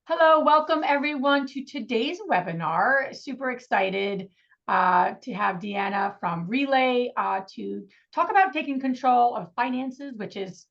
Hello, welcome everyone to today's webinar. Super excited to have Deanna from Relay to talk about taking control of finances, which is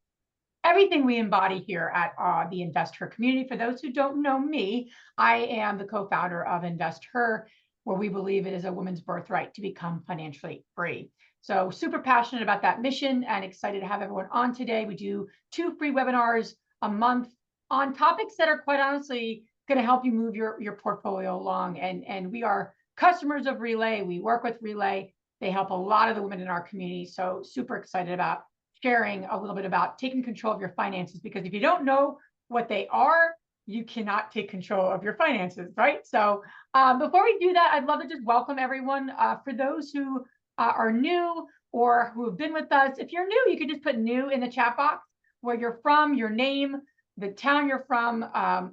everything we embody here at the Invest Her community. For those who don't know me, I am the co-founder of Invest Her, where we believe it is a woman's birthright to become financially free. So super passionate about that mission and excited to have everyone on today. We do 2 free webinars a month on topics that are quite honestly going to help you move your portfolio along. And we are customers of Relay. We work with Relay. They help a lot of the women in our community. So super excited about sharing a little bit about taking control of your finances, because if you don't know what they are, you cannot take control of your finances, right? So before we do that, I'd love to just welcome everyone. For those who are new or who have been with us, if you're new, you can just put new in the chat box, where you're from, your name, the town you're from.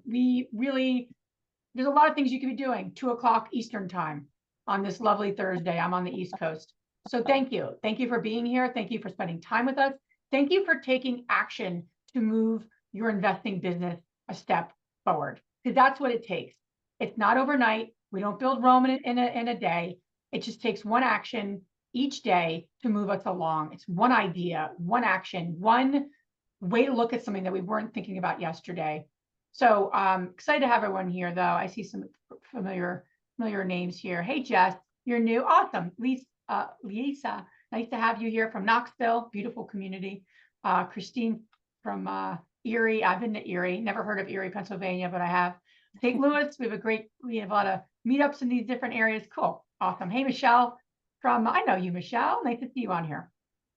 There's a lot of things you could be doing 2 o'clock Eastern time on this lovely Thursday. I'm on the East Coast. So thank you. Thank you for being here. Thank you for spending time with us. Thank you for taking action to move your investing business a step forward, because that's what it takes. It's not overnight. We don't build Rome in a day. It just takes one action each day to move us along. It's one idea, one action, one way to look at something that we weren't thinking about yesterday. So excited to have everyone here, though. I see some familiar names here. Hey, Jess, you're new. Awesome. Lisa, nice to have you here from Knoxville, beautiful community. Christine from Erie. I've been to Erie, never heard of Erie, Pennsylvania, but I have. St. Louis, we have a lot of meetups in these different areas. Cool. Awesome. Hey, Michelle from, I know you, Michelle. Nice to see you on here.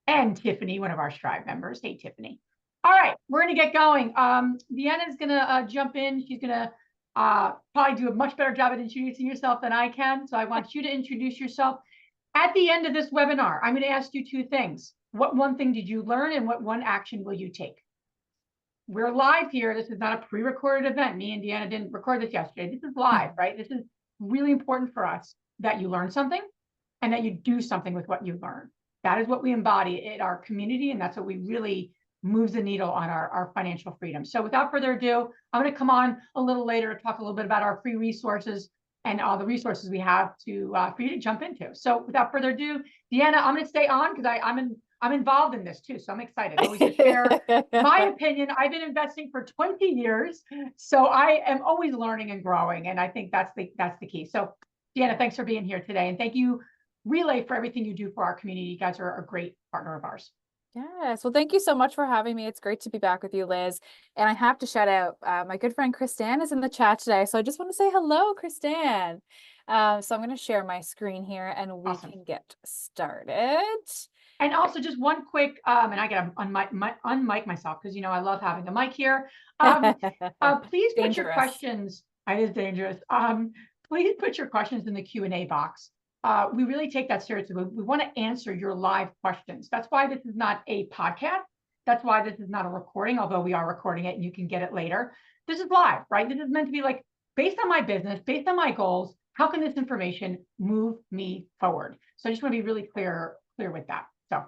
And Tiffany, one of our Strive members. Hey, Tiffany. All right, we're going to get going. Deanna is going to jump in. She's going to probably do a much better job at introducing yourself than I can. So I want you to introduce yourself. At the end of this webinar, I'm going to ask you 2 things. What one thing did you learn, and what one action will you take? We're live here. This is not a pre-recorded event. Me and Deanna didn't record this yesterday. This is live, right? This is really important for us, that you learn something and that you do something with what you learn. That is what we embody in our community, and that's what we really moves the needle on our financial freedom. So without further ado, I'm going to come on a little later to talk a little bit about our free resources and all the resources we have to for you to jump into. So without further ado, Deanna, I'm going to stay on because I'm involved in this too. So I'm excited always to share my opinion. I've been investing for 20 years, so I am always learning and growing, and I think that's the key. So Deanna, thanks for being here today, and thank you, Relay, for everything you do for our community. You guys are a great partner of ours. Yes. Well, thank you so much for having me. It's great to be back with you, Liz. And I have to shout out my good friend Kristan is in the chat today. So I just want to say hello, Kristan. So I'm going to share my screen here and we Awesome. can get started. And also just one quick, and I got to unmic myself because, you know, I love having a mic here. Please put your questions. It is dangerous. Please put your questions in the Q&A box. We really take that seriously. We want to answer your live questions. That's why this is not a podcast. That's why this is not a recording, although we are recording it and you can get it later. This is live, right? This is meant to be like, based on my business, based on my goals, how can this information move me forward? So I just want to be really clear with that. So,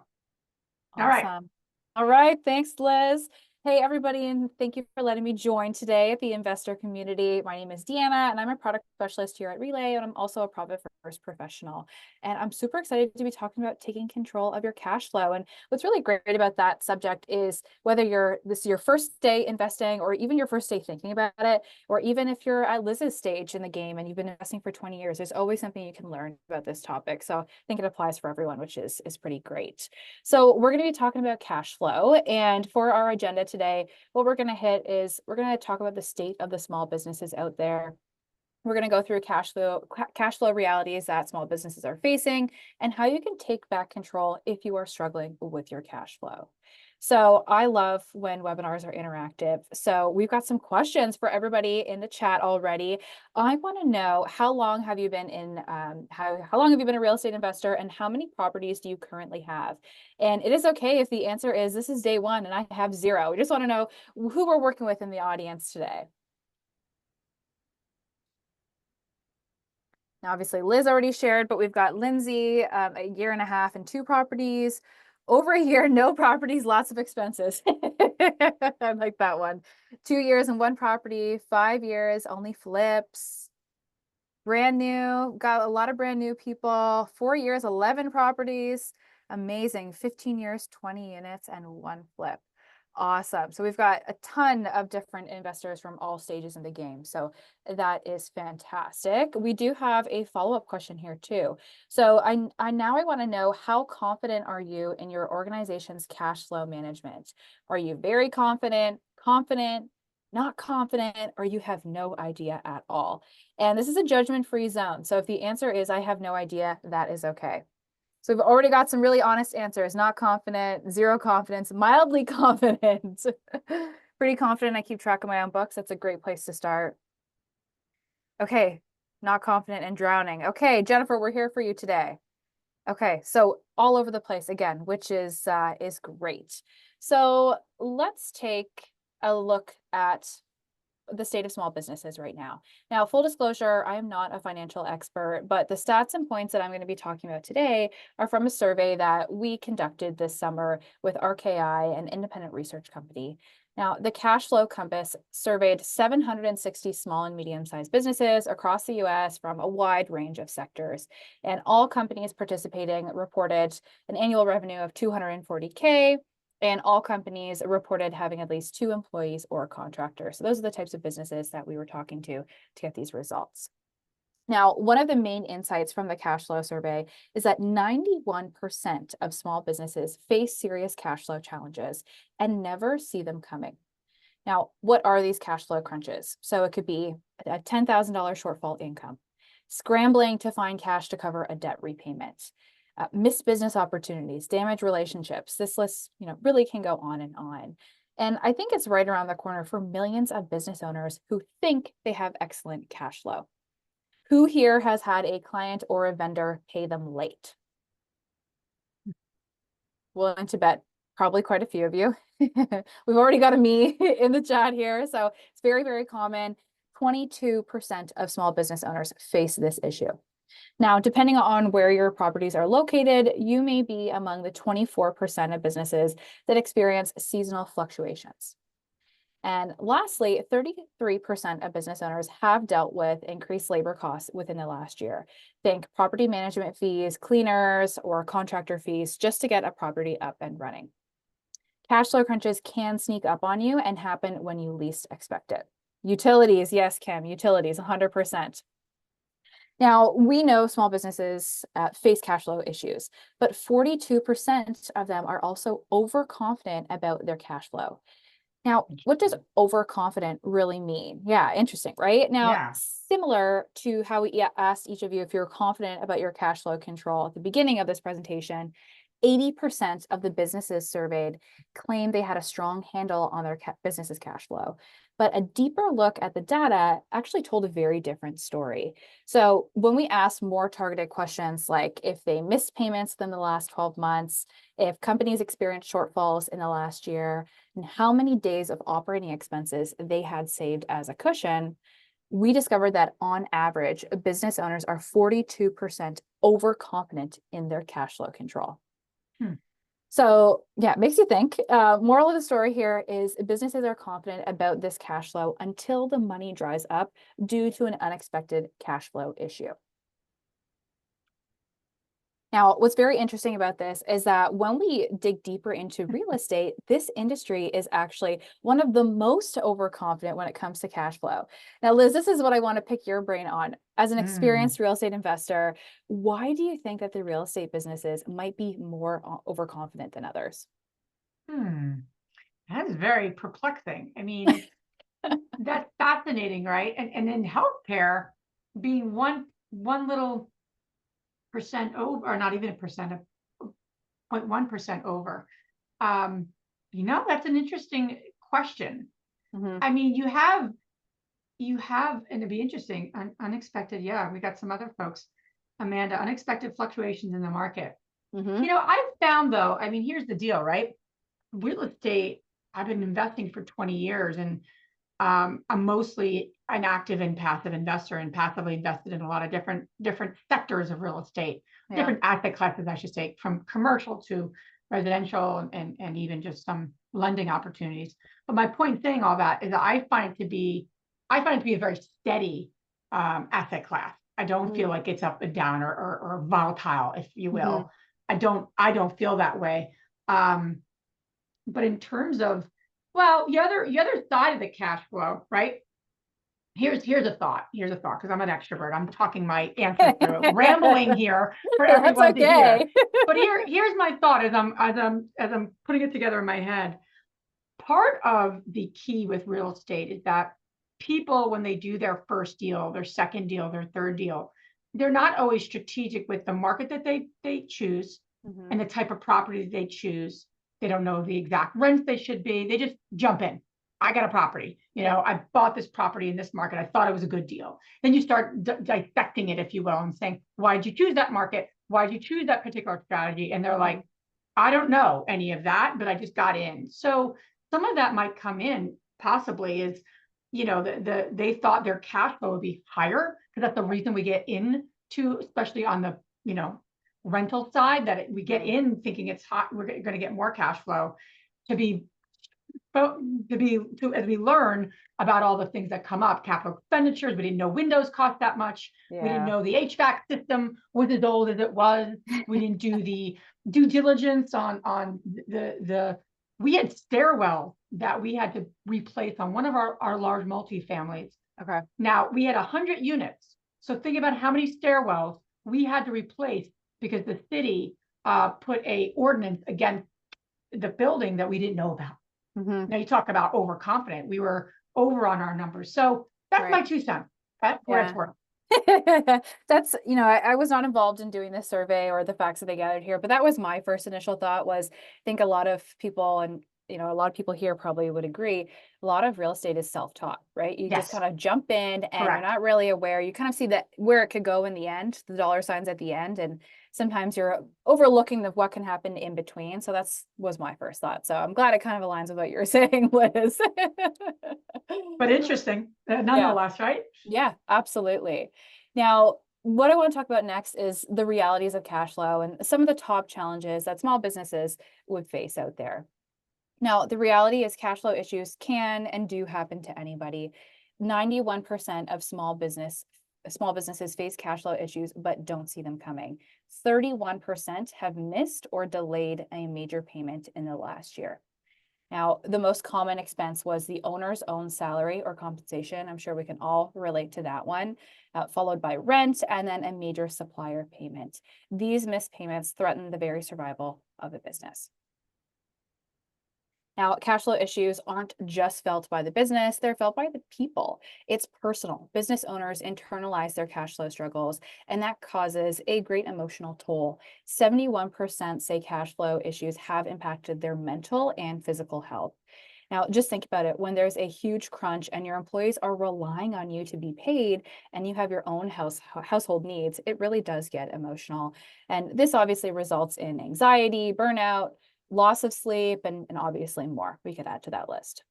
all right. Awesome. All right. Thanks, Liz. Hey, everybody, and thank you for letting me join today at the investor community. My name is Deanna, and I'm a product specialist here at Relay, and I'm also a profit first professional. And I'm super excited to be talking about taking control of your cash flow. And what's really great about that subject is whether this is your first day investing, or even your first day thinking about it, or even if you're at Liz's stage in the game and you've been investing for 20 years, there's always something you can learn about this topic. So I think it applies for everyone, which is pretty great. So we're going to be talking about cash flow, and for our agenda today, what we're going to hit is we're going to talk about the state of the small businesses out there. We're going to go through cash flow realities that small businesses are facing and how you can take back control if you are struggling with your cash flow. So I love when webinars are interactive. So we've got some questions for everybody in the chat already. I want to know, how long have you been in, how long have you been a real estate investor, and how many properties do you currently have? And it is okay if the answer is this is day 1 and I have 0. We just want to know who we're working with in the audience today. Now, obviously, Liz already shared, but we've got Lindsay, a 1.5 years and 2 properties. Over a year, no properties, lots of expenses. I like that one. 2 years in one property, 5 years, only flips. Brand new, got a lot of brand new people. 4 years, 11 properties. Amazing. 15 years, 20 units, and one flip. Awesome. So we've got a ton of different investors from all stages in the game. So that is fantastic. We do have a follow-up question here too. So I want to know, how confident are you in your organization's cash flow management? Are you very confident, not confident, or you have no idea at all? And this is a judgment-free zone. So if the answer is I have no idea, that is okay. So we've already got some really honest answers: not confident, zero confidence, mildly confident, pretty confident. I keep track of my own books. That's a great place to start. Okay, not confident and drowning. Okay, Jennifer, we're here for you today. Okay, so all over the place again, which is great. So let's take a look at the state of small businesses right now. Now, full disclosure, I am not a financial expert, but the stats and points that I'm going to be talking about today are from a survey that we conducted this summer with RKI, an independent research company. Now, the Cash Flow Compass surveyed 760 small and medium-sized businesses across the US from a wide range of sectors. And all companies participating reported an annual revenue of $240K, and all companies reported having at least 2 employees or contractors. So those are the types of businesses that we were talking to get these results. Now, one of the main insights from the cash flow survey is that 91% of small businesses face serious cash flow challenges and never see them coming. Now, what are these cash flow crunches? So it could be a $10,000 shortfall income, scrambling to find cash to cover a debt repayment, missed business opportunities, damaged relationships. This list, really can go on and on. And I think it's right around the corner for millions of business owners who think they have excellent cash flow. Who here has had a client or a vendor pay them late? Willing to bet probably quite a few of you. We've already got a me in the chat here. So it's very, very common. 22% of small business owners face this issue. Now, depending on where your properties are located, you may be among the 24% of businesses that experience seasonal fluctuations. And lastly, 33% of business owners have dealt with increased labor costs within the last year. Think property management fees, cleaners, or contractor fees just to get a property up and running. Cash flow crunches can sneak up on you and happen when you least expect it. Utilities, yes, Kim, utilities, 100%. Now, we know small businesses face cash flow issues, but 42% of them are also overconfident about their cash flow. Now, what does overconfident really mean? Yeah, interesting, right? Now, Yeah. similar to how we asked each of you if you're confident about your cash flow control at the beginning of this presentation, 80% of the businesses surveyed claimed they had a strong handle on their business's cash flow. But a deeper look at the data actually told a very different story. So when we asked more targeted questions, like if they missed payments within the last 12 months, if companies experienced shortfalls in the last year, and how many days of operating expenses they had saved as a cushion, we discovered that on average, business owners are 42% overconfident in their cash flow control. So yeah, it makes you think. Moral of the story here is businesses are confident about this cash flow until the money dries up due to an unexpected cash flow issue. Now, what's very interesting about this is that when we dig deeper into real estate, this industry is actually one of the most overconfident when it comes to cash flow. Now, Liz, this is what I want to pick your brain on. As an experienced real estate investor, why do you think that the real estate businesses might be more overconfident than others? That is very perplexing. I mean, that's fascinating, right? And in healthcare, being one little percent over, or not even a percent, of 0.1% over. That's an interesting question. I mean, you have, and it'd be interesting, unexpected. Yeah, we got some other folks, Amanda, unexpected fluctuations in the market. I've found though, I mean, here's the deal, right? Real estate, I've been investing for 20 years, and I'm mostly an active and passive investor, and passively invested in a lot of different sectors of real estate, different asset classes, I should say, from commercial to residential and even just some lending opportunities. But my point saying all that is that I find it to be a very steady asset class. I don't feel like it's up and down or volatile, if you will. I don't feel that way. But in terms of, well, the other side of the cash flow, right? Here's a thought, because I'm an extrovert. I'm talking my answer through, rambling here for That's everyone to hear. okay. But here's my thought as I'm putting it together in my head. Part of the key with real estate is that people, when they do their first deal, their second deal, their third deal, they're not always strategic with the market that they choose and the type of property they choose. They don't know the exact rents they should be. They just jump in. I got a property, I bought this property in this market. I thought it was a good deal. Then you start dissecting it, if you will, and saying, why did you choose that market? Why did you choose that particular strategy? And they're like, I don't know any of that, but I just got in. So some of that might come in possibly is, they thought their cash flow would be higher, because that's the reason we get into, especially on the, rental side, that we get in thinking it's hot, we're going to get more cash flow as we learn about all the things that come up, capital expenditures. We didn't know windows cost that much. We didn't know the HVAC system was as old as it was. We didn't do the due diligence on we had stairwells that we had to replace on one of our large multifamilies. Okay. Now we had 100 units. So think about how many stairwells we had to replace because the city put a ordinance against the building that we didn't know about. Now you talk about overconfident. We were over on our numbers. So that's my 2 cents. That's what it's worth. That's, I was not involved in doing this survey or the facts that they gathered here, but that was my first initial thought. Was, I think a lot of people, and a lot of people here probably would agree, a lot of real estate is self-taught, right? You just kind of jump in and you're not really aware. You kind of see that where it could go in the end, the dollar signs at the end, and sometimes you're overlooking what can happen in between. So was my first thought. So I'm glad it kind of aligns with what you're saying, Liz. But interesting, nonetheless, right? Yeah, absolutely. Now, what I want to talk about next is the realities of cash flow and some of the top challenges that small businesses would face out there. Now, the reality is cash flow issues can and do happen to anybody. 91% of small businesses face cash flow issues, but don't see them coming. 31% have missed or delayed a major payment in the last year. Now, the most common expense was the owner's own salary or compensation. I'm sure we can all relate to that one, followed by rent and then a major supplier payment. These missed payments threaten the very survival of a business. Now, cash flow issues aren't just felt by the business, they're felt by the people. It's personal. Business owners internalize their cash flow struggles, and that causes a great emotional toll. 71% say cash flow issues have impacted their mental and physical health. Now, just think about it. When there's a huge crunch and your employees are relying on you to be paid and you have your own household needs, it really does get emotional. And this obviously results in anxiety, burnout, loss of sleep, and obviously more we could add to that list.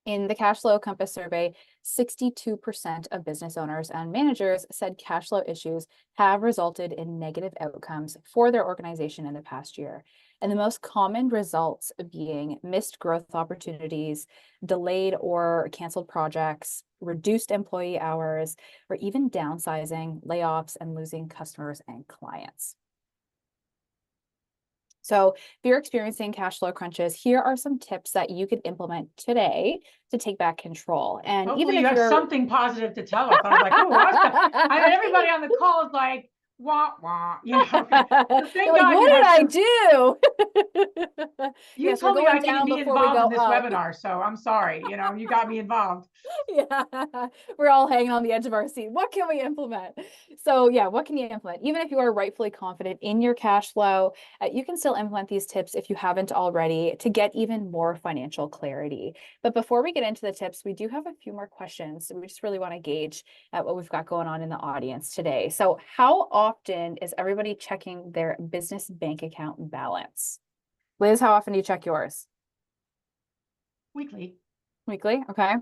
In the Cash Flow Compass survey, 62% of business owners and managers said cash flow issues have resulted in negative outcomes for their organization in the past year. And the most common results being missed growth opportunities, delayed or canceled projects, reduced employee hours, or even downsizing, layoffs, and losing customers and clients. So if you're experiencing cash flow crunches, here are some tips that you could implement today to take back control. And hopefully even if you have something positive to tell us. I was like, oh, awesome. I mean, everybody on the call is like, wah, wah. Thank like, God what did I do? You Yes, told me I needed to be involved in this up. webinar, so I'm sorry. You got me involved. Yeah, we're all hanging on the edge of our seat. What can we implement? So yeah, what can you implement? Even if you are rightfully confident in your cash flow, you can still implement these tips if you haven't already to get even more financial clarity. But before we get into the tips, we do have a few more questions. We just really want to gauge what we've got going on in the audience today. So how often is everybody checking their business bank account balance? Liz, how often do you check yours? Weekly. Weekly, okay.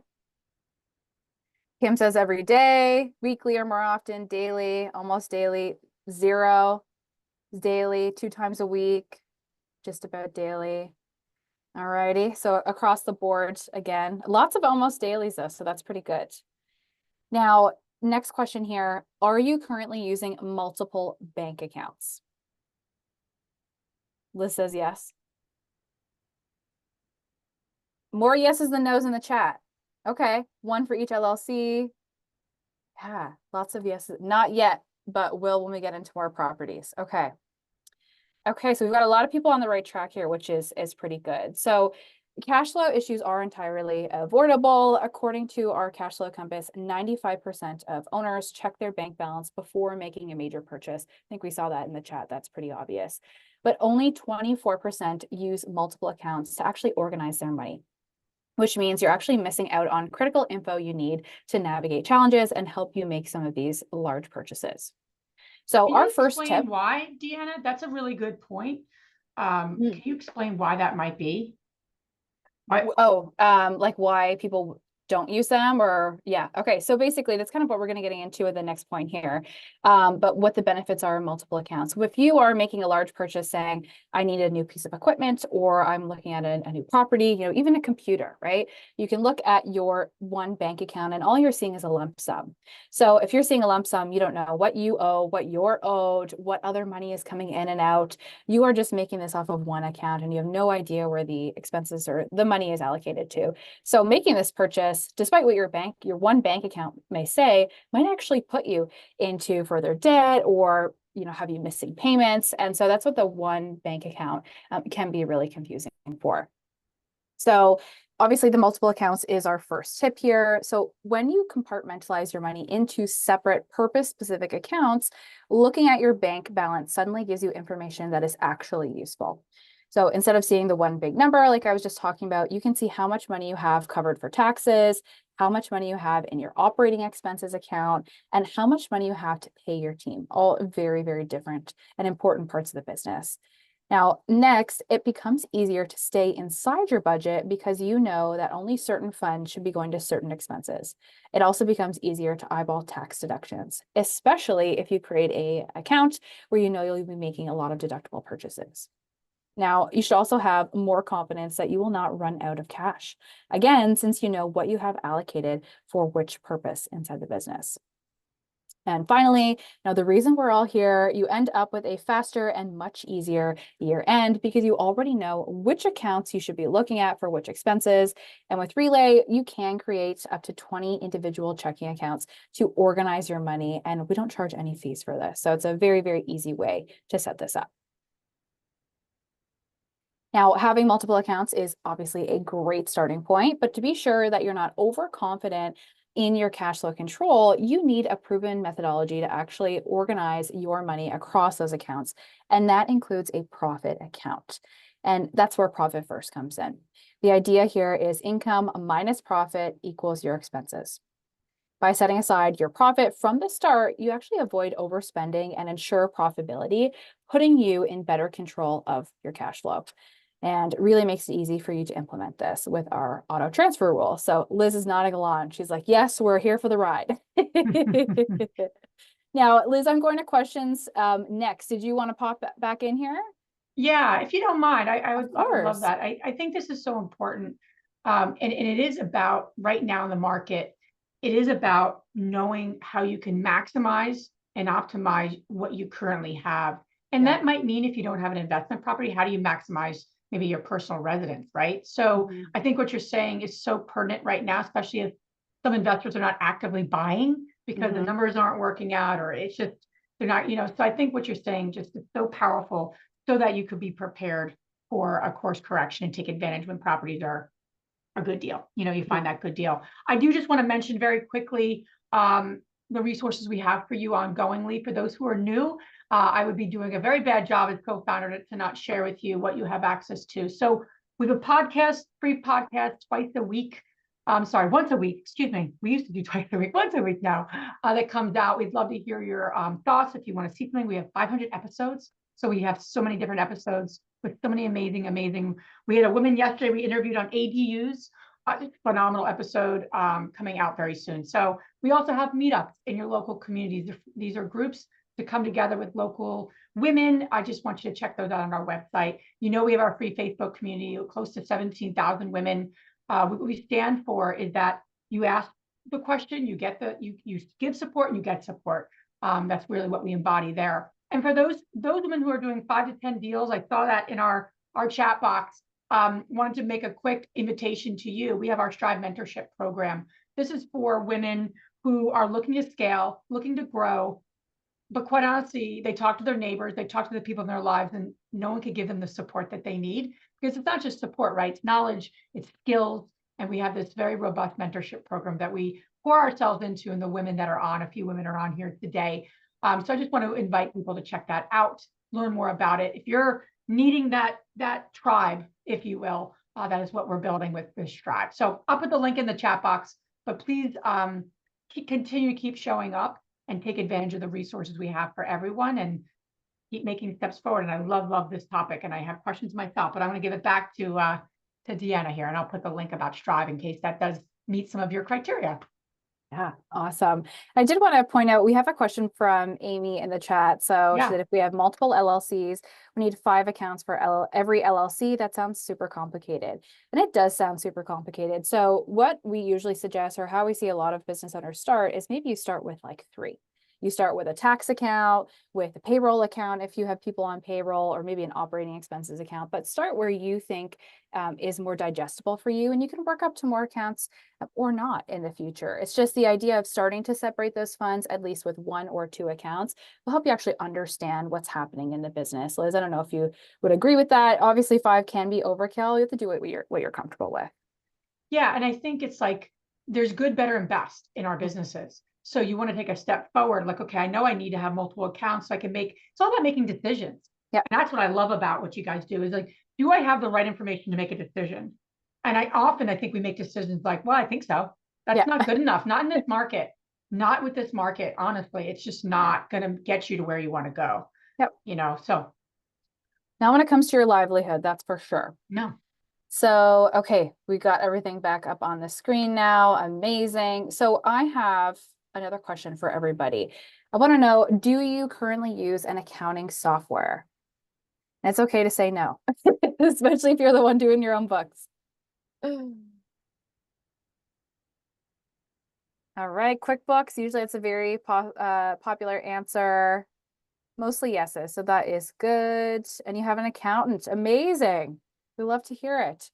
Kim says every day, weekly or more often, daily, almost daily, zero daily, 2 times a week, just about daily. All righty. So across the board, again, lots of almost dailies though, so that's pretty good. Now, next question here. Are you currently using multiple bank accounts? Liz says yes. More yeses than nos in the chat. Okay, one for each LLC. Yeah, lots of yeses. Not yet, but will when we get into our properties. Okay. Okay, so we've got a lot of people on the right track here, which is pretty good. So cash flow issues are entirely avoidable. According to our cash flow compass, 95% of owners check their bank balance before making a major purchase. I think we saw that in the chat. That's pretty obvious. But only 24% use multiple accounts to actually organize their money, which means you're actually missing out on critical info you need to navigate challenges and help you make some of these large purchases. So Can our you first explain tip. why, Deanna? That's a really good point. Can you explain why that might be? Like why people don't use them or yeah. Okay. So basically that's kind of what we're going to get into at the next point here. But what the benefits are in multiple accounts. If you are making a large purchase saying, I need a new piece of equipment or I'm looking at a new property, even a computer, right? You can look at your one bank account and all you're seeing is a lump sum. So if you're seeing a lump sum, you don't know what you owe, what you're owed, what other money is coming in and out. You are just making this off of one account and you have no idea where the expenses or the money is allocated to. So making this purchase, despite what your one bank account may say, might actually put you into further debt or have you missing payments. And so that's what the one bank account can be really confusing for. So obviously the multiple accounts is our first tip here. So when you compartmentalize your money into separate purpose-specific accounts, looking at your bank balance suddenly gives you information that is actually useful. So instead of seeing the one big number, like I was just talking about, you can see how much money you have covered for taxes, how much money you have in your operating expenses account, and how much money you have to pay your team. All very, very different and important parts of the business. Now, next, it becomes easier to stay inside your budget because you know that only certain funds should be going to certain expenses. It also becomes easier to eyeball tax deductions, especially if you create an account where you know you'll be making a lot of deductible purchases. Now, you should also have more confidence that you will not run out of cash. Again, since you know what you have allocated for which purpose inside the business. And finally, now the reason we're all here, you end up with a faster and much easier year end because you already know which accounts you should be looking at for which expenses. And with Relay, you can create up to 20 individual checking accounts to organize your money. And we don't charge any fees for this. So it's a very, very easy way to set this up. Now, having multiple accounts is obviously a great starting point, but to be sure that you're not overconfident in your cash flow control, you need a proven methodology to actually organize your money across those accounts. And that includes a profit account. And that's where Profit First comes in. The idea here is income minus profit equals your expenses. By setting aside your profit from the start, you actually avoid overspending and ensure profitability, putting you in better control of your cash flow. And really makes it easy for you to implement this with our auto transfer rule. So Liz is nodding along. She's like, yes, we're here for the ride. Now, Liz, I'm going to questions next. Did you want to pop back in here? Yeah, if you don't mind, I would love course. that. I think this is so important. And it is about right now in the market, it is about knowing how you can maximize and optimize what you currently have. And that might mean if you don't have an investment property, how do you maximize maybe your personal residence, right? So I think what you're saying is so pertinent right now, especially if some investors are not actively buying because the numbers aren't working out or it's just, they're not, so I think what you're saying just is so powerful so that you could be prepared for a course correction and take advantage when properties are a good deal. You find that good deal. I do just want to mention very quickly the resources we have for you ongoingly. For those who are new, I would be doing a very bad job as co-founder to not share with you what you have access to. So we have a podcast, free podcast twice a week. Sorry, once a week, excuse me. We used to do twice a week, once a week now, that comes out. We'd love to hear your thoughts. If you want to see something, we have 500 episodes. So we have so many different episodes with so many amazing. We had a woman yesterday we interviewed on ADUs. Phenomenal episode coming out very soon. So we also have meetups in your local communities. These are groups to come together with local women, I just want you to check those out on our website. You know, we have our free Facebook community, close to 17,000 women. What we stand for is that you ask the question, you get you give support and you get support. That's really what we embody there. And for those women who are doing 5 to 10 deals, I saw that in our chat box. Wanted to make a quick invitation to you. We have our Strive Mentorship Program. This is for women who are looking to scale, looking to grow, but quite honestly, they talk to their neighbors, they talk to the people in their lives, and no one could give them the support that they need, because it's not just support, right? It's knowledge, it's skills, and we have this very robust mentorship program that we pour ourselves into, and the women that are on, a few women are on here today. So I just want to invite people to check that out, learn more about it. If you're needing that tribe, if you will, that is what we're building with this Strive. So I'll put the link in the chat box, but please continue to keep showing up and take advantage of the resources we have for everyone and keep making steps forward. And I love this topic, and I have questions myself, but I'm going to give it back to Deanna here, and I'll put the link about Strive in case that does meet some of your criteria. Yeah, awesome. I did want to point out, we have a question from Amy in the chat. So she said, if we have multiple LLCs, we need 5 accounts for every LLC. That sounds super complicated. And it does sound super complicated. So what we usually suggest, or how we see a lot of business owners start, is maybe you start with like 3. You start with a tax account, with a payroll account if you have people on payroll, or maybe an operating expenses account, but start where you think is more digestible for you, and you can work up to more accounts or not in the future. It's just the idea of starting to separate those funds, at least with 1 or 2 accounts, will help you actually understand what's happening in the business. Liz, I don't know if you would agree with that. Obviously 5 can be overkill. You have to do what you're comfortable with. Yeah, and I think it's like there's good, better, and best in our businesses. So you want to take a step forward, like, okay, I know I need to have multiple accounts so I can it's all about making decisions. Yeah. And that's what I love about what you guys do, is like, do I have the right information to make a decision? And I think we make decisions like, well, I think so. That's not good enough. Not in this market. Not with this market. Honestly, it's just not going to get you to where you want to go. Yep. You know, so. Now, when it comes to your livelihood, that's for sure. No. So, okay, we got everything back up on the screen now. Amazing. So I have another question for everybody. I want to know, do you currently use an accounting software? And it's okay to say no, especially if you're the one doing your own books. All right, QuickBooks, usually it's a very popular answer. Mostly yeses, so that is good. And you have an accountant. Amazing. We love to hear it.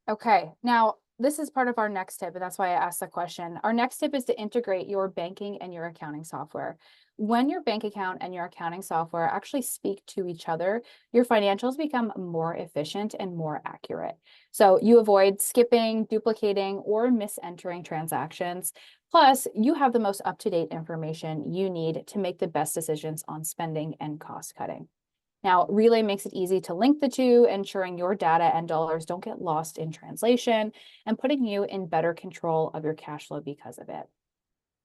Okay, now this is part of our next tip, and that's why I asked the question. Our next tip is to integrate your banking and your accounting software. When your bank account and your accounting software actually speak to each other, your financials become more efficient and more accurate. So you avoid skipping, duplicating, or misentering transactions. Plus, you have the most up-to-date information you need to make the best decisions on spending and cost cutting. Now, Relay makes it easy to link the two, ensuring your data and dollars don't get lost in translation and putting you in better control of your cash flow because of it.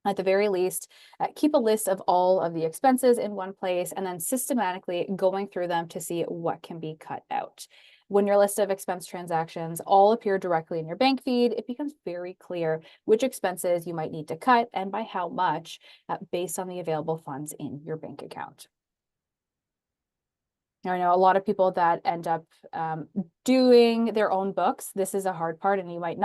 At the very least, keep a list of all of the expenses in one place and then systematically going through them to see what can be cut out. When your list of expense transactions all appear directly in your bank feed, it becomes very clear which expenses you might need to cut and by how much based on the available funds in your bank account. I know a lot of people that end up doing their own books. This is a hard part, and you might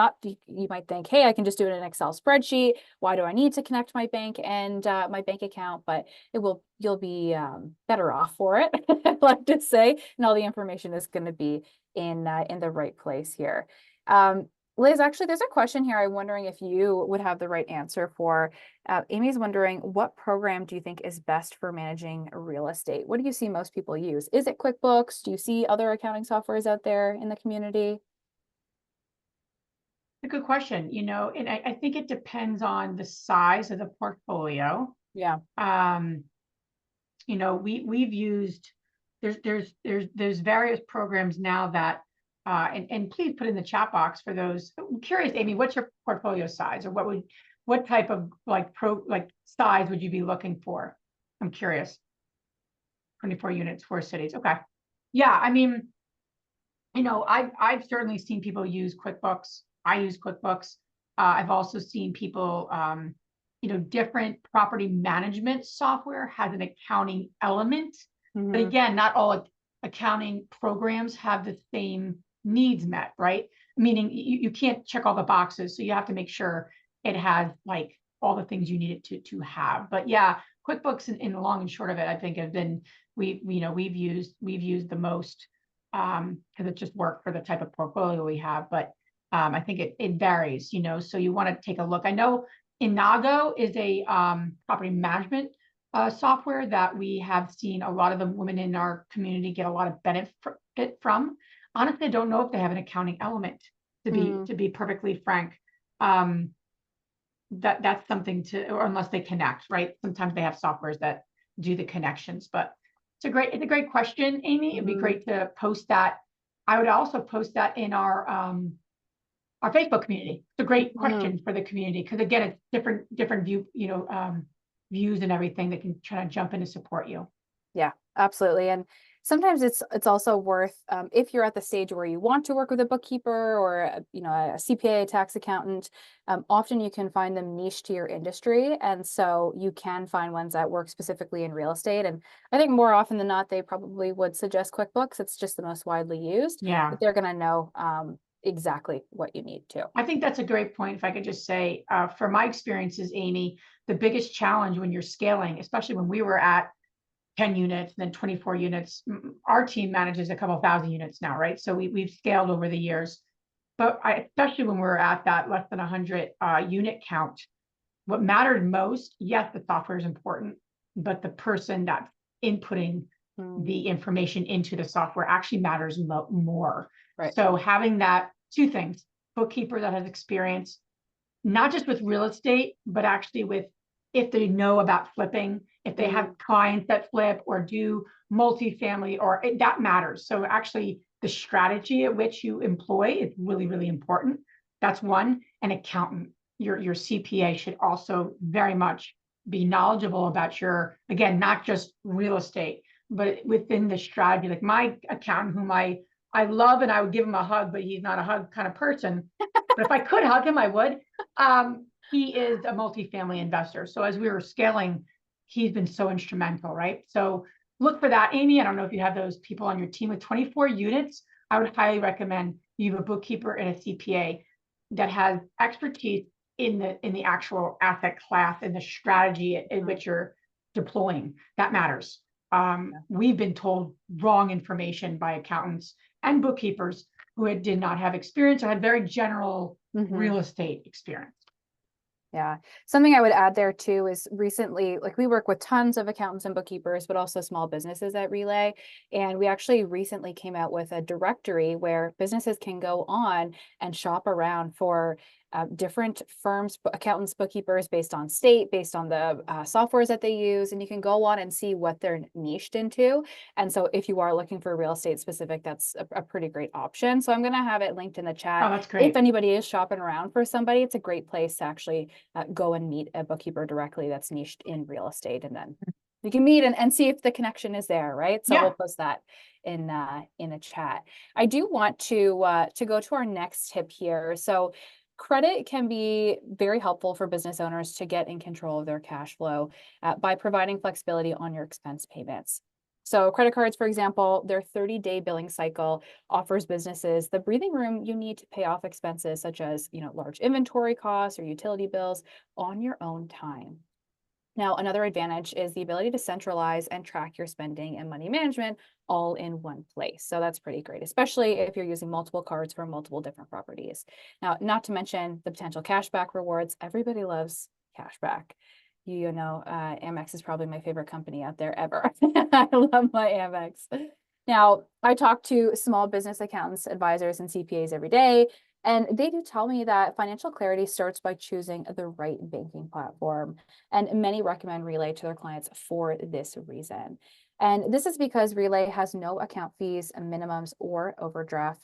think, hey, I can just do it in an Excel spreadsheet. Why do I need to connect my bank and my bank account? But you'll be better off for it, I'd like to say, and all the information is going to be in the right place here. Liz, actually, there's a question here. I'm wondering if you would have the right answer for. Amy's wondering, what program do you think is best for managing real estate? What do you see most people use? Is it QuickBooks? Do you see other accounting softwares out there in the community? A good question, you know, and I think it depends on the size of the portfolio. Yeah. You know, we've used, there's various programs now that and please put in the chat box for those. I'm curious, Amy, what's your portfolio size, or what type of size would you be looking for? I'm curious. 24 units, 4 cities. Okay. Yeah, I mean, you know, I've certainly seen people use QuickBooks. I use QuickBooks. I've also seen people, you know, different property management software has an accounting element. But again, not all accounting programs have the same needs met, right? Meaning you can't check all the boxes. So you have to make sure it has like all the things you need it to have. But yeah, QuickBooks in the long and short of it, I think have been, we've used the most, because it just worked for the type of portfolio we have. But I think it varies, so you want to take a look. I know Inago is a property management software that we have seen a lot of the women in our community get a lot of benefit from. Honestly, I don't know if they have an accounting element, to be perfectly frank. That's something or unless they connect, right? Sometimes they have softwares that do the connections, but it's a great question, Amy. It'd be great to post that. I would also post that in our Facebook community. It's a great question for the community, because again, it's different view, views and everything that can try to jump in to support you. Yeah, absolutely. And sometimes it's also worth, if you're at the stage where you want to work with a bookkeeper or a CPA, tax accountant, often you can find them niche to your industry. And so you can find ones that work specifically in real estate. And I think more often than not, they probably would suggest QuickBooks. It's just the most widely used. Yeah. But they're going to know exactly what you need to. I think that's a great point. If I could just say, from my experiences, Amy, the biggest challenge when you're scaling, especially when we were at 10 units, then 24 units, our team manages a couple thousand units now, right? So we've scaled over the years. But especially when we're at that less than 100 unit count, what mattered most, yes, the software is important, but the person that's inputting the information into the software actually matters more. Right. So having that, two things: bookkeeper that has experience, not just with real estate, but actually with, if they know about flipping, if they have clients that flip or do multifamily, that matters. So actually the strategy at which you employ is really, really important. That's one. An accountant, your CPA should also very much be knowledgeable about again, not just real estate, but within the strategy. Like my accountant, whom I love, and I would give him a hug, but he's not a hug kind of person. But if I could hug him, I would. He is a multifamily investor. So as we were scaling, he's been so instrumental, right? So look for that, Amy. I don't know if you have those people on your team with 24 units. I would highly recommend you have a bookkeeper and a CPA that has expertise in the actual asset class and the strategy in which you're deploying. That matters. We've been told wrong information by accountants and bookkeepers who did not have experience or had very general real estate experience. Yeah. Something I would add there too is recently, like we work with tons of accountants and bookkeepers, but also small businesses at Relay. And we actually recently came out with a directory where businesses can go on and shop around for different firms, accountants, bookkeepers, based on state, based on the softwares that they use. And you can go on and see what they're niched into. And so if you are looking for real estate specific, that's a pretty great option. So I'm going to have it linked in the chat. Oh, that's great. If anybody is shopping around for somebody, it's a great place to actually go and meet a bookkeeper directly that's niched in real estate. And then you can meet and see if the connection is there, right? So we'll post that in a chat. I do want to go to our next tip here. So credit can be very helpful for business owners to get in control of their cash flow by providing flexibility on your expense payments. So credit cards, for example, their 30-day billing cycle offers businesses the breathing room you need to pay off expenses such as, large inventory costs or utility bills on your own time. Now, another advantage is the ability to centralize and track your spending and money management all in one place. So that's pretty great, especially if you're using multiple cards for multiple different properties. Now, not to mention the potential cashback rewards. Everybody loves cashback. Amex is probably my favorite company out there ever. I love my Amex. Now, I talk to small business accountants, advisors, and CPAs every day, and they do tell me that financial clarity starts by choosing the right banking platform. And many recommend Relay to their clients for this reason. And this is because Relay has no account fees, minimums, or overdraft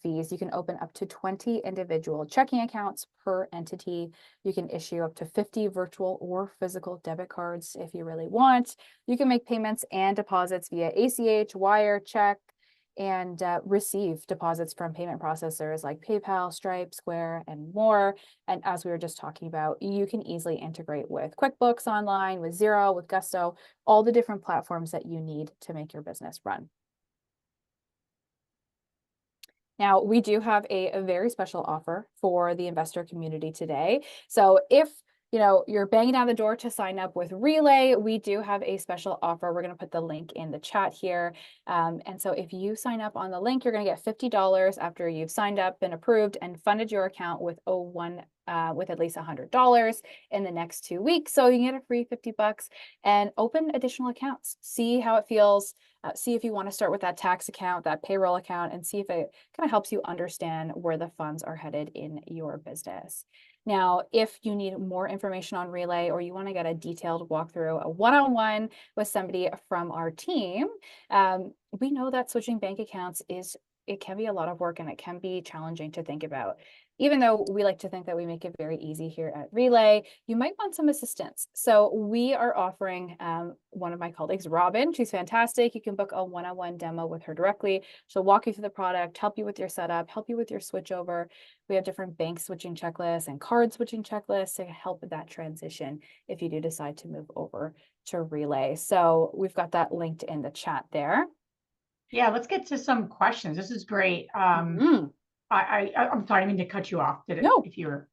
fees. You can open up to 20 individual checking accounts per entity. You can issue up to 50 virtual or physical debit cards if you really want. You can make payments and deposits via ACH, wire, check, and receive deposits from payment processors like PayPal, Stripe, Square, and more. And as we were just talking about, you can easily integrate with QuickBooks Online, with Xero, with Gusto, all the different platforms that you need to make your business run. Now, we do have a very special offer for the investor community today. So if you're banging down the door to sign up with Relay, we do have a special offer. We're going to put the link in the chat here. And so if you sign up on the link, you're going to get $50 after you've signed up, been approved, and funded your account with with at least $100 in the next 2 weeks. So you can get a free $50 and open additional accounts. See how it feels. See if you want to start with that tax account, that payroll account, and see if it kind of helps you understand where the funds are headed in your business. Now, if you need more information on Relay or you want to get a detailed walkthrough, a one-on-one with somebody from our team, we know that switching bank accounts it can be a lot of work and it can be challenging to think about. Even though we like to think that we make it very easy here at Relay, you might want some assistance. So we are offering one of my colleagues, Robin. She's fantastic. You can book a one-on-one demo with her directly. She'll walk you through the product, help you with your setup, help you with your switchover. We have different bank switching checklists and card switching checklists to help with that transition if you do decide to move over to Relay. So we've got that linked in the chat there. Yeah, let's get to some questions. This is great. Mm-hmm. I'm sorry, I didn't mean to cut you off. No. If you were.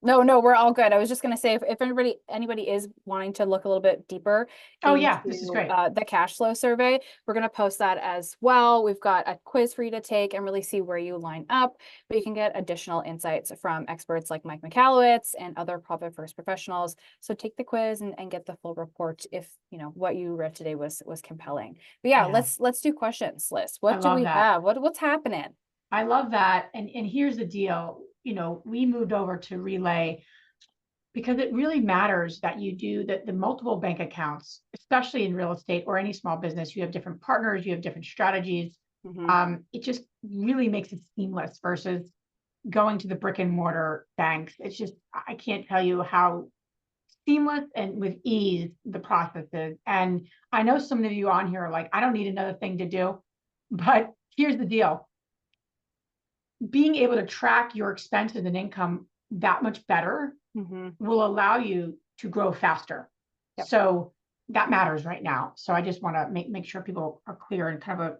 No, we're all good. I was just going to say, if anybody is wanting to look a little bit deeper Oh into yeah, this is great. The cash flow survey, we're going to post that as well. We've got a quiz for you to take and really see where you line up, but you can get additional insights from experts like Mike Michalowicz and other profit first professionals. So take the quiz and get the full report if what you read today was compelling. But yeah, let's do questions, Liz. What do we have? What's happening? I love that. And here's the deal. We moved over to Relay because it really matters that you do the multiple bank accounts, especially in real estate or any small business. You have different partners, you have different strategies. It just really makes it seamless versus going to the brick and mortar banks. It's just, I can't tell you how seamless and with ease the process is. And I know some of you on here are like, I don't need another thing to do, but here's the deal. Being able to track your expenses and income that much better will allow you to grow faster. Yep. So that matters right now. So I just want to make sure people are clear and kind of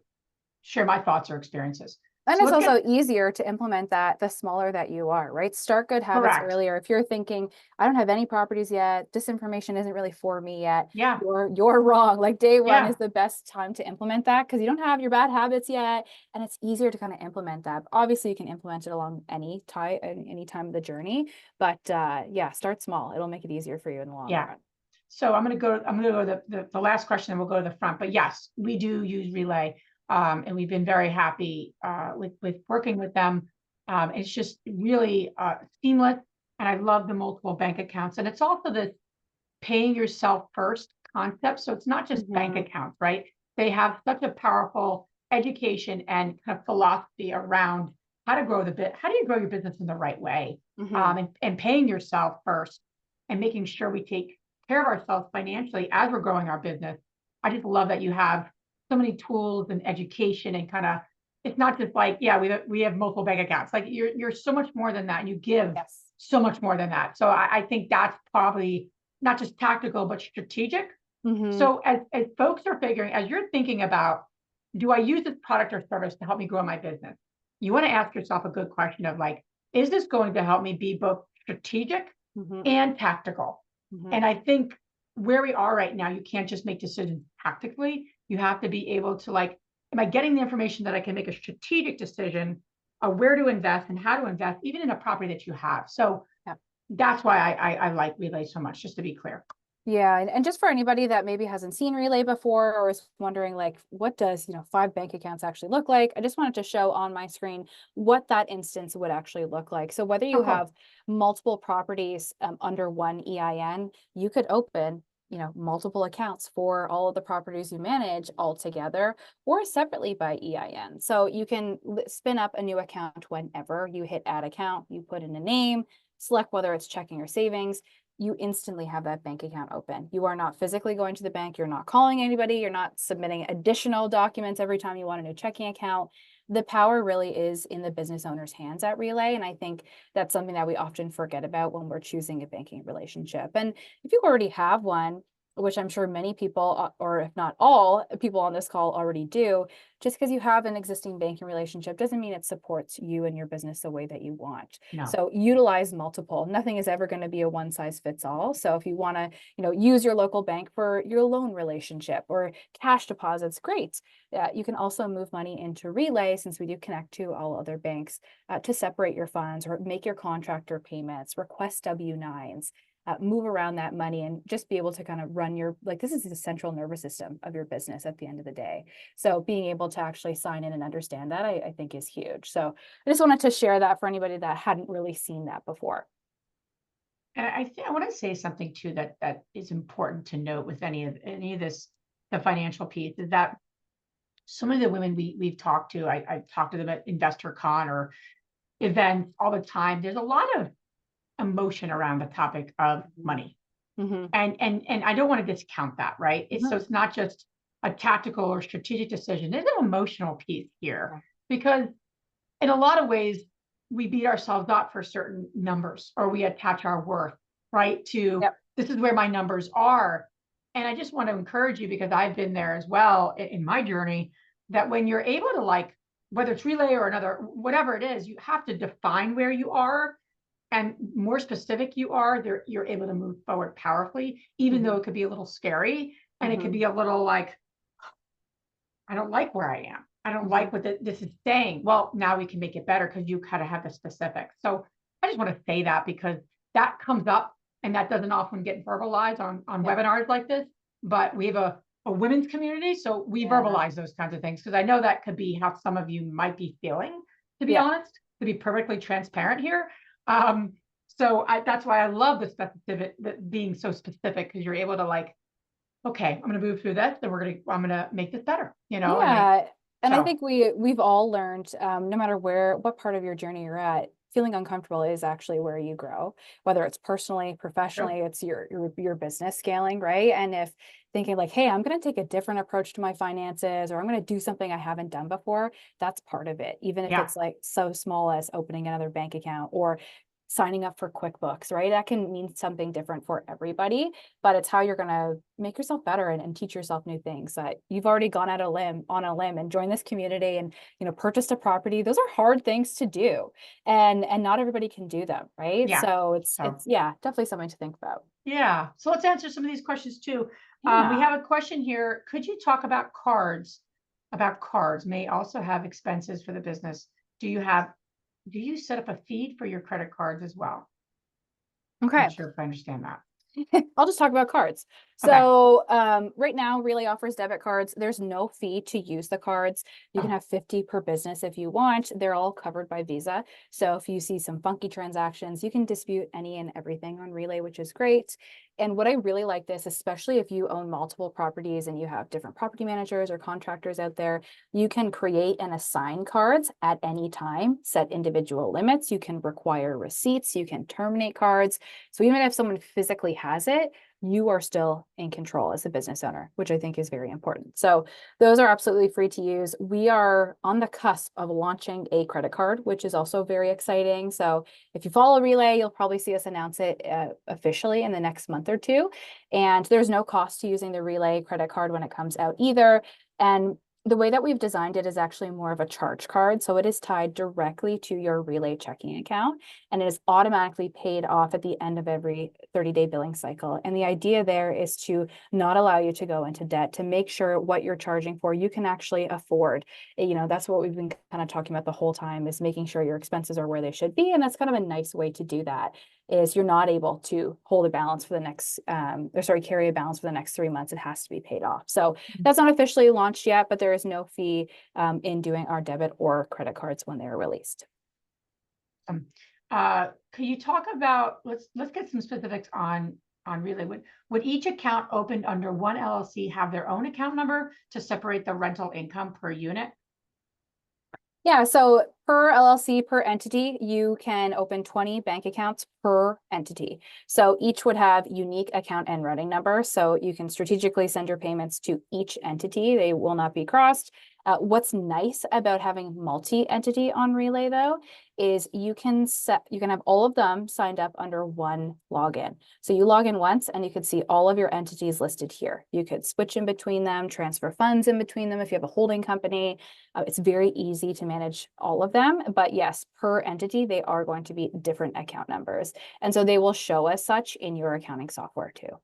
share my thoughts or experiences. And so it's also easier to implement that the smaller that you are, right? Start good habits earlier. If you're thinking, I don't have any properties yet, this information isn't really for me yet. Yeah. You're wrong. Like day one is the best time to implement that because you don't have your bad habits yet. And it's easier to kind of implement that. Obviously, you can implement it along any time of the journey. But yeah, start small. It'll make it easier for you in the long run. So I'm gonna go to the last question and we'll go to the front. But yes, we do use Relay. And we've been very happy with working with them. It's just really seamless. And I love the multiple bank accounts. And it's also the paying yourself first concept. So it's not just bank accounts, right? They have such a powerful education and kind of philosophy around how to grow how do you grow your business in the right way? And paying yourself first and making sure we take care of ourselves financially as we're growing our business. I just love that you have so many tools and education and kind of, it's not just like, we have multiple bank accounts. Like you're so much more than that. And you give so much more than that. So I think that's probably not just tactical, but strategic. So as folks are figuring, as you're thinking about, do I use this product or service to help me grow my business? You want to ask yourself a good question of like, is this going to help me be both strategic and tactical? And I think where we are right now, you can't just make decisions tactically. You have to be able to like, am I getting the information that I can make a strategic decision of where to invest and how to invest, even in a property that you have? So that's why I like Relay so much, just to be clear. Yeah, and just for anybody that maybe hasn't seen Relay before or is wondering like, what does 5 bank accounts actually look like? I just wanted to show on my screen what that instance would actually look like. So whether you have multiple properties under one EIN, you could open multiple accounts for all of the properties you manage all together or separately by EIN. So you can spin up a new account whenever you hit add account, you put in a name, select whether it's checking or savings. you instantly have that bank account open. You are not physically going to the bank. You're not calling anybody. You're not submitting additional documents every time you want a new checking account. The power really is in the business owner's hands at Relay. And I think that's something that we often forget about when we're choosing a banking relationship. And if you already have one, which I'm sure many people, or if not all people on this call already do, just because you have an existing banking relationship doesn't mean it supports you and your business the way that you want. No. So utilize multiple. Nothing is ever going to be a one size fits all. So if you want to, use your local bank for your loan relationship or cash deposits, great. You can also move money into Relay, since we do connect to all other banks, to separate your funds or make your contractor payments, request W-9s. Move around that money and just be able to kind of run this is the central nervous system of your business at the end of the day. So being able to actually sign in and understand that, I think is huge. So I just wanted to share that for anybody that hadn't really seen that before. And I want to say something too that is important to note with any of this, the financial piece, is that some of the women we've talked to, I've talked to them at InvestorCon or events all the time. There's a lot of emotion around the topic of money. Mm-hmm. And I don't want to discount that, right? So it's not just a tactical or strategic decision. There's an emotional piece here, because in a lot of ways, we beat ourselves up for certain numbers, or we attach our worth, right, to this is where my numbers are. And I just want to encourage you, because I've been there as well in my journey, that when you're able to, whether it's Relay or another, whatever it is, you have to define where you are. And more specific you are, you're able to move forward powerfully, even though it could be a little scary, and it could be a little I don't like where I am. I don't like what this is saying. Well, now we can make it better because you kind of have the specifics. So I just want to say that, because that comes up and that doesn't often get verbalized on webinars like this. But we have a women's community, so we verbalize those kinds of things, because I know that could be how some of you might be feeling, to be honest, to be perfectly transparent here. So that's why I love the specificity, being so specific, because you're able to okay, I'm going to move through this, and I'm going to make this better, Yeah. And I think we've all learned, no matter what part of your journey you're at, feeling uncomfortable is actually where you grow, whether it's personally, professionally, it's your business scaling, right? And if thinking hey, I'm going to take a different approach to my finances, or I'm going to do something I haven't done before, that's part of it. Even if it's so small as opening another bank account or signing up for QuickBooks, right? That can mean something different for everybody, but it's how you're going to make yourself better and teach yourself new things. That you've already gone on a limb and joined this community and, purchased a property. Those are hard things to do, and not everybody can do them, right? Yeah. So it's definitely something to think about. Yeah. So let's answer some of these questions too. We have a question here. Could you talk about cards? Cards may also have expenses for the business. Do you set up a feed for your credit cards as well? Okay. I'm not sure if I understand that. I'll just talk about cards. So right now, Relay offers debit cards. There's no fee to use the cards. You can have 50 per business if you want. They're all covered by Visa. So if you see some funky transactions, you can dispute any and everything on Relay, which is great. And what I really like this, especially if you own multiple properties and you have different property managers or contractors out there, you can create and assign cards at any time, set individual limits. You can require receipts. You can terminate cards. So even if someone physically has it, you are still in control as a business owner, which I think is very important. So those are absolutely free to use. We are on the cusp of launching a credit card, which is also very exciting. So if you follow Relay, you'll probably see us announce it officially in the next month or two. And there's no cost to using the Relay credit card when it comes out either. And the way that we've designed it is actually more of a charge card. So it is tied directly to your Relay checking account, and it is automatically paid off at the end of every 30-day billing cycle. And the idea there is to not allow you to go into debt, to make sure what you're charging for, you can actually afford. That's what we've been kind of talking about the whole time, is making sure your expenses are where they should be. And that's kind of a nice way to do that, is you're not able to hold a balance for the next, carry a balance for the next 3 months. It has to be paid off. So that's not officially launched yet, but there is no fee in doing our debit or credit cards when they are released. Can you talk about, let's get some specifics on Relay. Would each account opened under one LLC have their own account number to separate the rental income per unit? Yeah, so Per LLC, per entity, you can open 20 bank accounts per entity. So each would have unique account and routing number. So you can strategically send your payments to each entity. They will not be crossed. What's nice about having multi-entity on Relay though, is you can have all of them signed up under one login. So you log in once and you can see all of your entities listed here. You could switch in between them, transfer funds in between them if you have a holding company. It's very easy to manage all of them, but yes, per entity, they are going to be different account numbers. And so they will show as such in your accounting software too.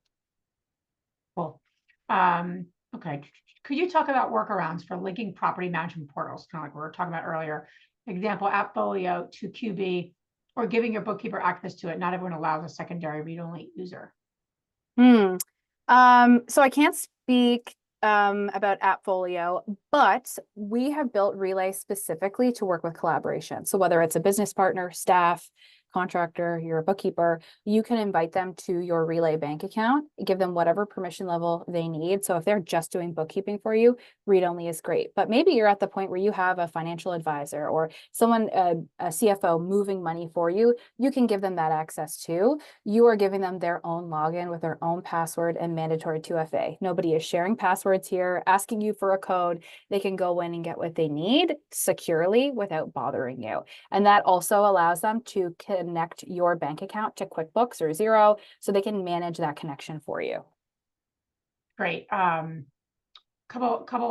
Cool. Okay. Could you talk about workarounds for linking property management portals, kind of like we were talking about earlier? Example, AppFolio to QB, or giving your bookkeeper access to it. Not everyone allows a secondary read-only user. So I can't speak about AppFolio, but we have built Relay specifically to work with collaboration. So whether it's a business partner, staff, contractor, you're a bookkeeper, you can invite them to your Relay bank account, give them whatever permission level they need. So if they're just doing bookkeeping for you, read only is great. But maybe you're at the point where you have a financial advisor or someone, a CFO moving money for you, you can give them that access too. You are giving them their own login with their own password and mandatory 2FA. Nobody is sharing passwords here, asking you for a code. They can go in and get what they need securely without bothering you. And that also allows them to connect your bank account to QuickBooks or Xero so they can manage that connection for you. Great. Couple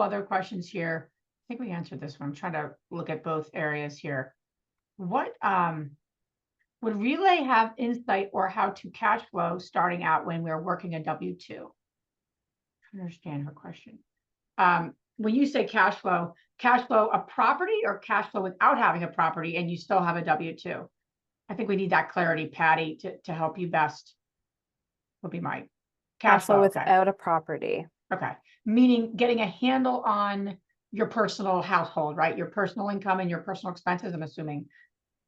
other questions here. I think we answered this one. I'm trying to look at both areas here. What would Relay have insight or how to cash flow starting out when we're working a W-2? I understand her question. When you say cash flow a property or cash flow without having a property and you still have a W-2? I think we need that clarity, Patty, to help you best. Would be my Cash flow okay. without a property. Okay. Meaning getting a handle on your personal household, right? Your personal income and your personal expenses, I'm assuming.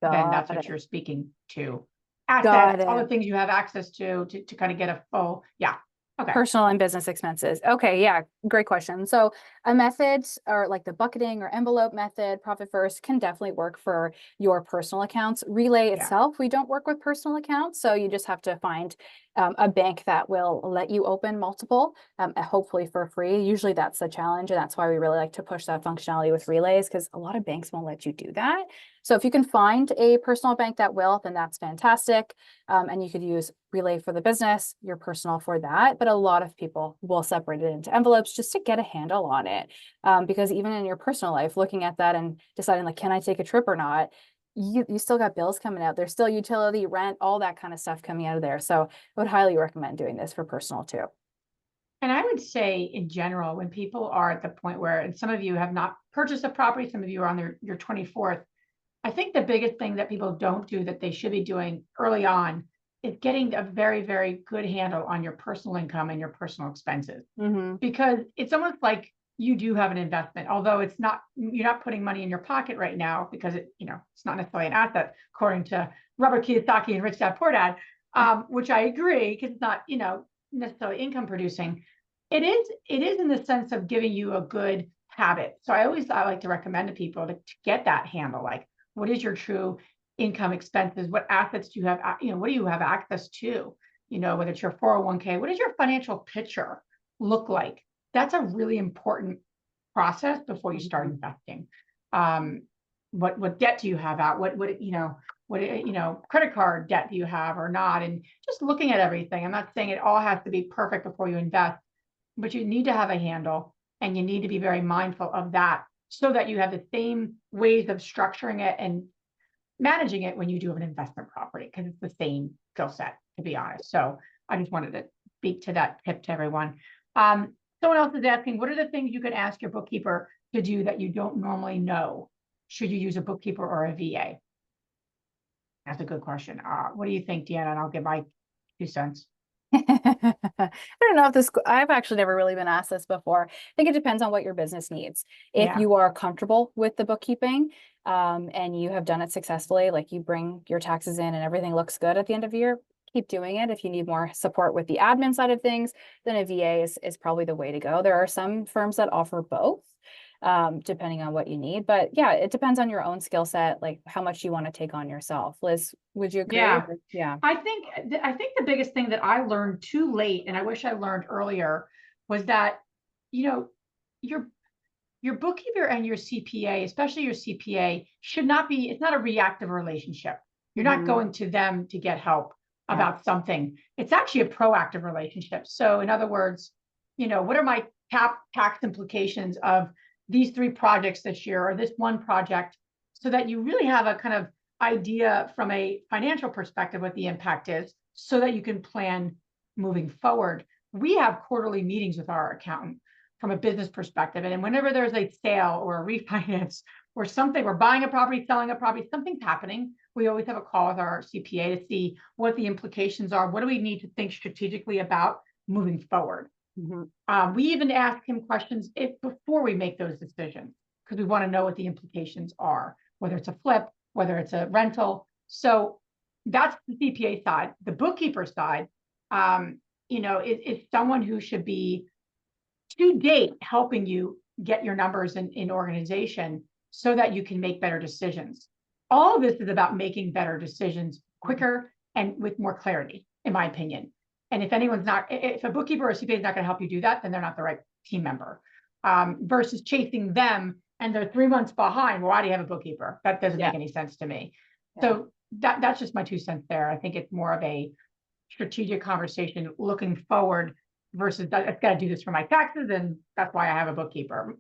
Then that's what you're speaking to. Assets, all the things you have access to kind of get a full, yeah. Okay. Personal and business expenses. Okay, yeah, great question. So a method or like the bucketing or envelope method, Profit First, can definitely work for your personal accounts. Relay itself, we don't work with personal accounts, so you just have to find a bank that will let you open multiple, hopefully for free. Usually that's the challenge, and that's why we really like to push that functionality with Relays, because a lot of banks won't let you do that. So if you can find a personal bank that will, then that's fantastic. And you could use Relay for the business, your personal for that. But a lot of people will separate it into envelopes just to get a handle on it. Because even in your personal life, looking at that and deciding like, can I take a trip or not? You still got bills coming out. There's still utility, rent, all that kind of stuff coming out of there. So I would highly recommend doing this for personal too. And I would say in general, when people are at the point where, and some of you have not purchased a property, some of you are on your 24th, I think the biggest thing that people don't do that they should be doing early on is getting a very, very good handle on your personal income and your personal expenses. Because it's almost like you do have an investment, although it's not, you're not putting money in your pocket right now because it's not necessarily an asset, according to Robert Kiyosaki and Rich Dad Poor Dad, which I agree, because it's not, necessarily income producing. It is in the sense of giving you a good habit. So I like to recommend to people to get that handle, like, what is your true income, expenses? What assets do you have? What do you have access to? Whether it's your 401k, what does your financial picture look like? That's a really important process before you start investing. What debt do you have out? What credit card debt do you have or not? And just looking at everything. I'm not saying it all has to be perfect before you invest, but you need to have a handle and you need to be very mindful of that, so that you have the same ways of structuring it and managing it when you do have an investment property, because it's the same skill set, to be honest. So I just wanted to speak to that tip to everyone. Someone else is asking, what are the things you can ask your bookkeeper to do that you don't normally know? Should you use a bookkeeper or a VA? That's a good question. What do you think, Deanna? And I'll give my 2 cents. I don't know if I've actually never really been asked this before. I think it depends on what your business needs. If you are comfortable with the bookkeeping, and you have done it successfully, like you bring your taxes in and everything looks good at the end of the year, keep doing it. If you need more support with the admin side of things, then a VA is probably the way to go. There are some firms that offer both. depending on what you need. But yeah, it depends on your own skill set, like how much you want to take on yourself. Liz, would you agree? Yeah. Yeah. I think the biggest thing that I learned too late, and I wish I learned earlier, was that, you know, your your bookkeeper and your CPA, especially your CPA, should not be, it's not a reactive relationship. You're not Mhm. going to them to get help Yeah. about something. It's actually a proactive relationship. So in other words, what are my tax implications of these 3 projects this year or this one project, so that you really have a kind of idea from a financial perspective what the impact is, so that you can plan moving forward. We have quarterly meetings with our accountant from a business perspective. And whenever there's a sale or a refinance or something, we're buying a property, selling a property, something's happening, we always have a call with our CPA to see what the implications are. What do we need to think strategically about moving forward? Mhm. We even ask him questions before we make those decisions, because we want to know what the implications are, whether it's a flip, whether it's a rental. So that's the CPA side. The bookkeeper side, is someone who should be to date helping you get your numbers in organization so that you can make better decisions. All of this is about making better decisions quicker and with more clarity, in my opinion. And if a bookkeeper or CPA is not going to help you do that, then they're not the right team member. Versus chasing them and they're 3 months behind. Well, why do you have a bookkeeper? That doesn't Yeah. make any sense to me. Yeah. So that's just my 2 cents there. I think it's more of a strategic conversation looking forward versus I've got to do this for my taxes, and that's why I have a bookkeeper.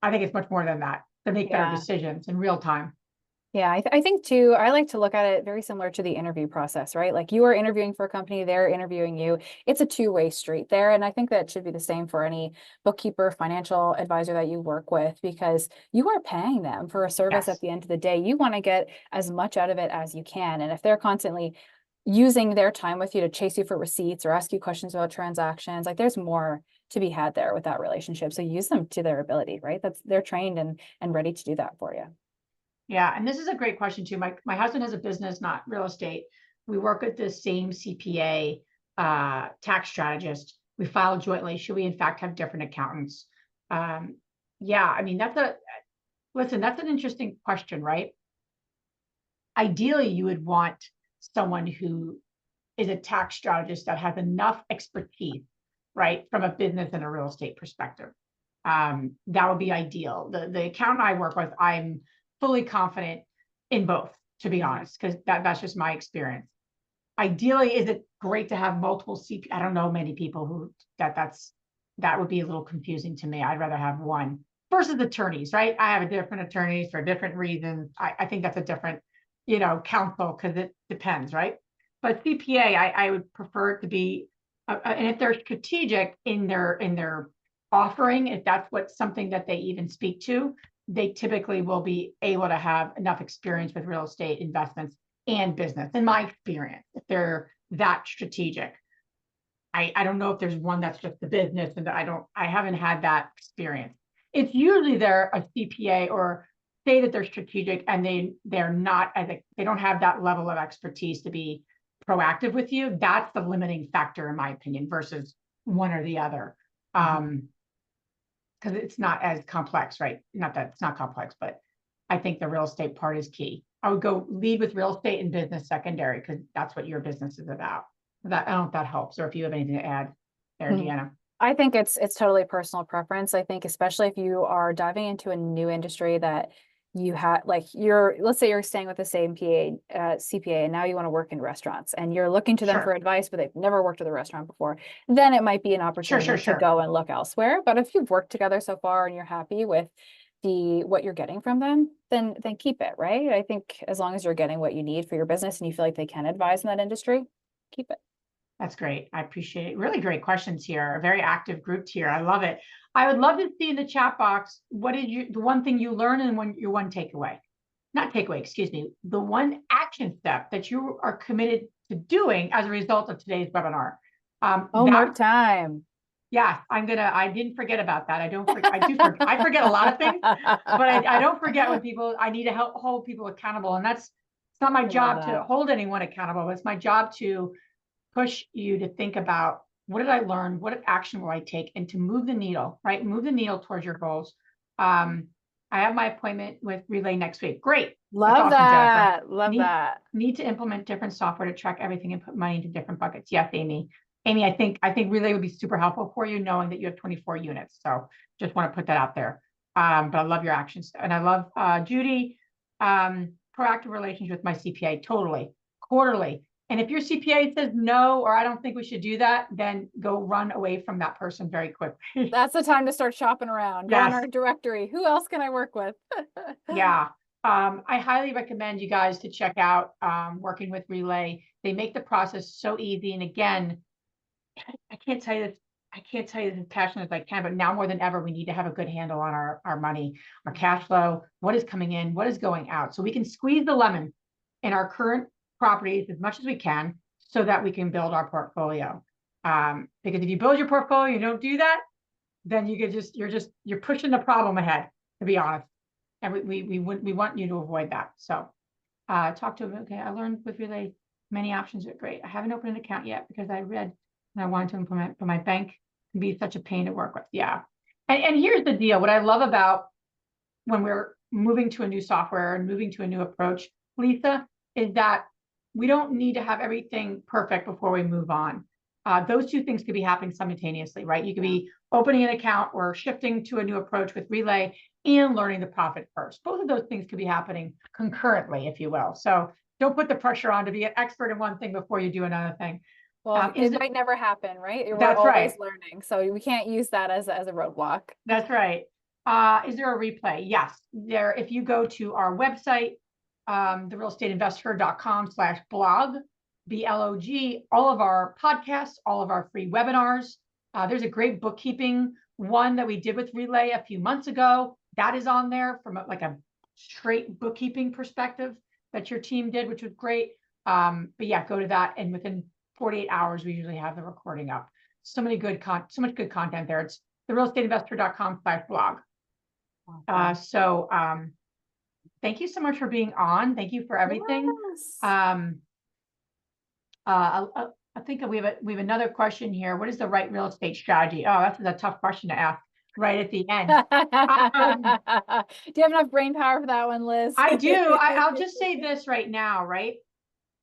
I think it's much more than that, to make better Yeah. decisions in real time. Yeah, I think too, I like to look at it very similar to the interview process, right? Like you are interviewing for a company, they're interviewing you. It's a two-way street there. And I think that should be the same for any bookkeeper, financial advisor that you work with, because you are paying them for a service at Yes. the end of the day. You want to get as much out of it as you can. And if they're constantly using their time with you to chase you for receipts or ask you questions about transactions, like there's more to be had there with that relationship. So use them to their ability, right? They're trained and ready to do that for you. Yeah, and this is a great question too. My husband has a business, not real estate. We work with the same CPA, tax strategist. We file jointly. Should we in fact have different accountants? Yeah, I mean that's an interesting question, right? Ideally, you would want someone who is a tax strategist that has enough expertise, right, from a business and a real estate perspective. That would be ideal. The accountant I work with, I'm fully confident in both, to be honest, because that's just my experience. Ideally, is it great to have multiple CP? I don't know many people who that would be a little confusing to me. I'd rather have one versus attorneys, right? I have a different attorneys for different reasons. I think that's a different, counsel, because it depends, right? But CPA, I would prefer it to be, and if they're strategic in their offering, if that's what something that they even speak to, they typically will be able to have enough experience with real estate investments and business, in my experience, if they're that strategic. I don't know if there's one that's just the business, and I haven't had that experience. It's usually they're a CPA or say that they're strategic and they're not they don't have that level of expertise to be proactive with you. That's the limiting factor, in my opinion, versus one or the other. Because it's not as complex, right? Not that it's not complex, but I think the real estate part is key. I would go lead with real estate and business secondary, because that's what your business is about. I don't know if that helps, or if you have anything to add there, Mhm. Deanna. I think it's totally personal preference. I think especially if you are diving into a new industry that you have, like let's say you're staying with the same CPA, and now you want to work in restaurants and you're looking to them for Sure, advice, but they've never worked at a restaurant before, then it might be an sure, opportunity sure, to sure. go and look elsewhere. But if you've worked together so far and you're happy with what you're getting from them, then keep it, right? I think as long as you're getting what you need for your business and you feel like they can advise in that industry, keep it. That's great. I appreciate it. Really great questions here. A very active group here. I love it. I would love to see in the chat box, what did the one thing you learned and your one takeaway? Not takeaway, excuse me. The one action step that you are committed to doing as a result of today's webinar. Homework time. Yeah, I didn't forget about that. I forget a lot of things, but I don't forget when I need to help hold people accountable. And it's not my I love job to that. hold anyone accountable. It's my job to push you to think about, what did I learn? What action will I take? And to move the needle, right? Move the needle towards your goals. I have my appointment with Relay next week. Great. That's Love awesome, Jennifer. that. Love Need, that. need to implement different software to track everything and put money into different buckets. Yes, Amy. Amy, I think Relay would be super helpful for you, knowing that you have 24 units. So just want to put that out there. But I love your actions. And I love Judy, proactive relations with my CPA, totally, quarterly. And if your CPA says no, or I don't think we should do that, then go run away from that person very quickly. That's the time to start shopping around. Go on Yes. our directory. Who else can I work with? Yeah. I highly recommend you guys to check out working with Relay. They make the process so easy. And again, I can't tell you this. I can't tell you this as passionate as I can, but now more than ever, we need to have a good handle on our money, our cash flow, what is coming in, what is going out. So we can squeeze the lemon in our current properties as much as we can so that we can build our portfolio. Because if you build your portfolio, you don't do that, then you're pushing the problem ahead, to be honest. And we want you to avoid that. So talk to them. Okay, I learned with Relay many options are great. I haven't opened an account yet because I read and I wanted to implement, but my bank can be such a pain to work with. Yeah. And here's the deal. What I love about when we're moving to a new software and moving to a new approach, Lisa, is that we don't need to have everything perfect before we move on. Those two things could be happening simultaneously, right? You could be opening an account or shifting to a new approach with Relay and learning the profit first. Both of those things could be happening concurrently, if you will. So don't put the pressure on to be an expert in one thing before you do another thing. Well, it might never happen, right? We're That's always right. learning. So we can't use that as a roadblock. That's right. Is there a replay? Yes. If you go to our website, therealestateinvestor.com/blog, BLOG, all of our podcasts, all of our free webinars. There's a great bookkeeping one that we did with Relay a few months ago. That is on there from like a straight bookkeeping perspective that your team did, which was great. But yeah, go to that, and within 48 hours, we usually have the recording up. So much good content there. It's therealestateinvestor.com/blog. Thank you so much for being on. Thank you for everything. Yes. I think we have another question here. What is the right real estate strategy? Oh, that's a tough question to ask right at the end. Do you have enough brain power for that one, Liz? I do. I'll just say this right now, right?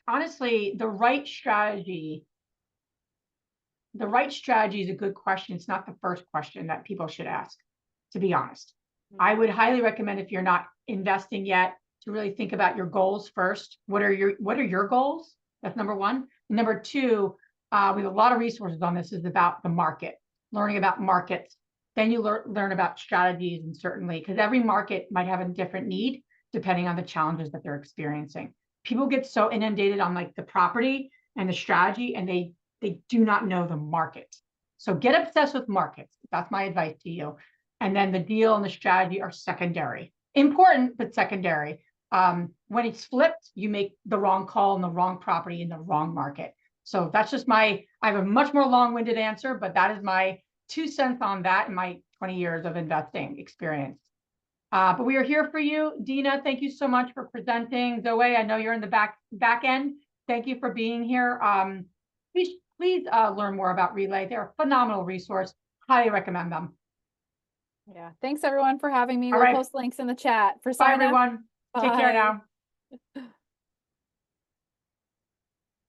Honestly, the right strategy is a good question. It's not the first question that people should ask, to be honest. I would highly recommend, if you're not investing yet, to really think about your goals first. What are your goals? That's number one. Number two, we have a lot of resources on this, is about the market, learning about markets. Then you learn about strategies, and certainly, because every market might have a different need depending on the challenges that they're experiencing. People get so inundated on like the property and the strategy, and they do not know the market. So get obsessed with markets. That's my advice to you. And then the deal and the strategy are secondary. Important, but secondary. When it's flipped, you make the wrong call on the wrong property in the wrong market. So that's just I have a much more long-winded answer, but that is my 2 cents on that in my 20 years of investing experience. But we are here for you. Dina, thank you so much for presenting. Zoe, I know you're in the back end. Thank you for being here. Please learn more about Relay. They're a phenomenal resource. Highly recommend them. Yeah. Thanks everyone for having me. All We'll right. post links in the chat for Bye, sign up. everyone. Take care Bye. now.